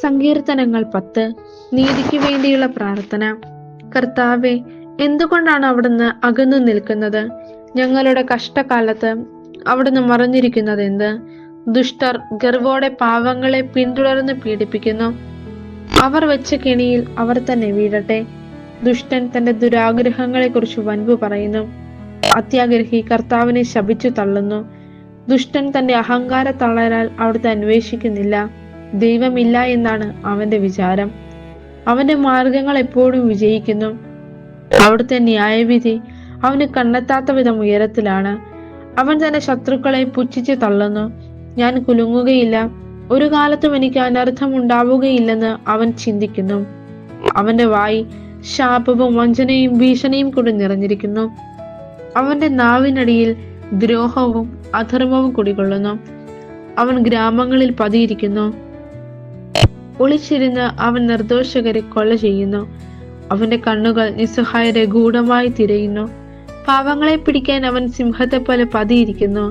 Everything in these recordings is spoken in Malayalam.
സങ്കീർത്തനങ്ങൾ 10. നീതിക്ക് വേണ്ടിയുള്ള പ്രാർത്ഥന. കർത്താവെ, എന്തുകൊണ്ടാണ് അവിടുന്ന് അകന്നു നിൽക്കുന്നത്? ഞങ്ങളുടെ കഷ്ടകാലത്ത് അവിടുന്ന് മറഞ്ഞിരിക്കുന്നത് എന്ത്? ദുഷ്ടർ ഗർവോടെ പാവങ്ങളെ പിന്തുടർന്ന് പീഡിപ്പിക്കുന്നു. അവർ വെച്ച കെണിയിൽ അവർ തന്നെ വീഴട്ടെ. ദുഷ്ടൻ തന്റെ ദുരാഗ്രഹങ്ങളെ കുറിച്ച് വൻപു പറയുന്നു. അത്യാഗ്രഹി കർത്താവിനെ ശപിച്ചു തള്ളുന്നു. ദുഷ്ടൻ തന്റെ അഹങ്കാര തളരാൽ അവിടുത്തെ അന്വേഷിക്കുന്നില്ല. ദൈവമില്ല എന്നാണ് അവന്റെ വിചാരം. അവന്റെ മാർഗങ്ങൾ എപ്പോഴും വിജയിക്കുന്നു. അവിടുത്തെ ന്യായവിധി അവന് കണ്ണെത്താത്ത വിധം ഉയരത്തിലാണ്. അവൻ തന്റെ ശത്രുക്കളെ പുച്ഛിച്ച് തള്ളുന്നു. ഞാൻ കുലുങ്ങുകയില്ല, ഒരു കാലത്തും എനിക്ക് അനർത്ഥം ഉണ്ടാവുകയില്ലെന്ന് അവൻ ചിന്തിക്കുന്നു. അവന്റെ വായി ശാപവും വഞ്ചനയും ഭീഷണിയും കൊണ്ട് നിറഞ്ഞിരിക്കുന്നു. അവന്റെ നാവിനടിയിൽ ദ്രോഹവും അധർമ്മവും കുടികൊള്ളുന്നു. അവൻ ഗ്രാമങ്ങളിൽ പതിയിരിക്കുന്നു. ഒളിച്ചിരുന്ന് അവൻ നിർദോഷകരെ കൊല ചെയ്യുന്നു. അവന്റെ കണ്ണുകൾ നിസ്സഹായരെ ഗൂഢമായി തിരയുന്നു. പാവങ്ങളെ പിടിക്കാൻ അവൻ സിംഹത്തെ പോലെ പതിയിരിക്കുന്നു.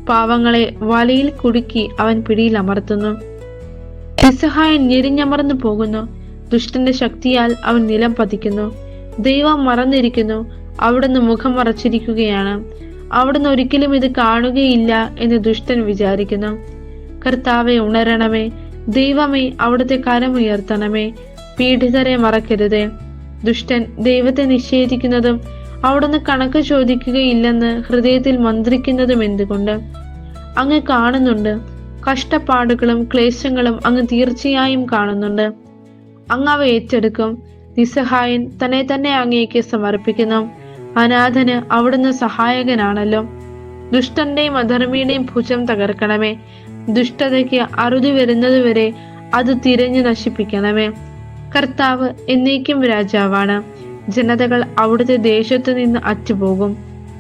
പാവങ്ങളെ വലയിൽ കുടുക്കി അവൻ പിടിയിൽ അമർത്തുന്നു. നിസ്സഹായൻ ഞെരിഞ്ഞമർന്നു പോകുന്നു. ദുഷ്ടന്റെ ശക്തിയാൽ അവൻ നിലം പതിക്കുന്നു. ദൈവം മറന്നിരിക്കുന്നു, അവിടുന്ന് മുഖം മറച്ചിരിക്കുകയാണ്. അവിടുന്ന് ഒരിക്കലും ഇത് കാണുകയില്ല എന്ന് ദുഷ്ടൻ വിചാരിക്കുന്നു. കർത്താവെ, ഉണരണമേ. ദൈവമേ, അവിടുത്തെ കരമുയർത്തണമേ. പീഡിതരെ മറക്കരുതേ. ദുഷ്ടൻ ദൈവത്തെ നിഷേധിക്കുന്നതും അവിടുന്ന് കണക്ക് ചോദിക്കുകയില്ലെന്ന് ഹൃദയത്തിൽ മന്ത്രിക്കുന്നതും എന്തുകൊണ്ട്? അങ്ങ് കാണുന്നുണ്ട്. കഷ്ടപ്പാടുകളും ക്ലേശങ്ങളും അങ്ങ് തീർച്ചയായും കാണുന്നുണ്ട്. അങ്ങ് അവ ഏറ്റെടുക്കും. നിസ്സഹായൻ തന്നെ തന്നെ അങ്ങേക്ക് സമർപ്പിക്കുന്നു. അനാഥന് അവിടുന്ന് സഹായകനാണല്ലോ. ദുഷ്ടന്റെയും അധർമ്മിയുടെയും ഭുജം തകർക്കണമേ. ദുഷ്ടതയ്ക്ക് അറുതി വരുന്നതുവരെ അത് തിരഞ്ഞു നശിപ്പിക്കണമേ. കർത്താവ് എന്നേക്കും രാജാവാണ്. ജനതകൾ അവിടുത്തെ ദേശത്തു നിന്ന് അറ്റുപോകും.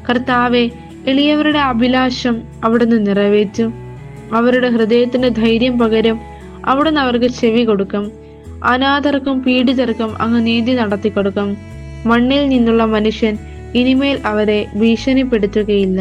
കർത്താവെ, എളിയവരുടെ അഭിലാഷം അവിടുന്ന് നിറവേറ്റും. അവരുടെ ഹൃദയത്തിന് ധൈര്യം പകരും. അവിടുന്ന് അവർക്ക് ചെവി കൊടുക്കും. അനാഥർക്കും പീഡിതർക്കും അങ്ങ് നീതി നടത്തിക്കൊടുക്കും. മണ്ണിൽ നിന്നുള്ള മനുഷ്യൻ ഇനിമേൽ അവരെ ഭീഷണിപ്പെടുത്തുകയില്ല.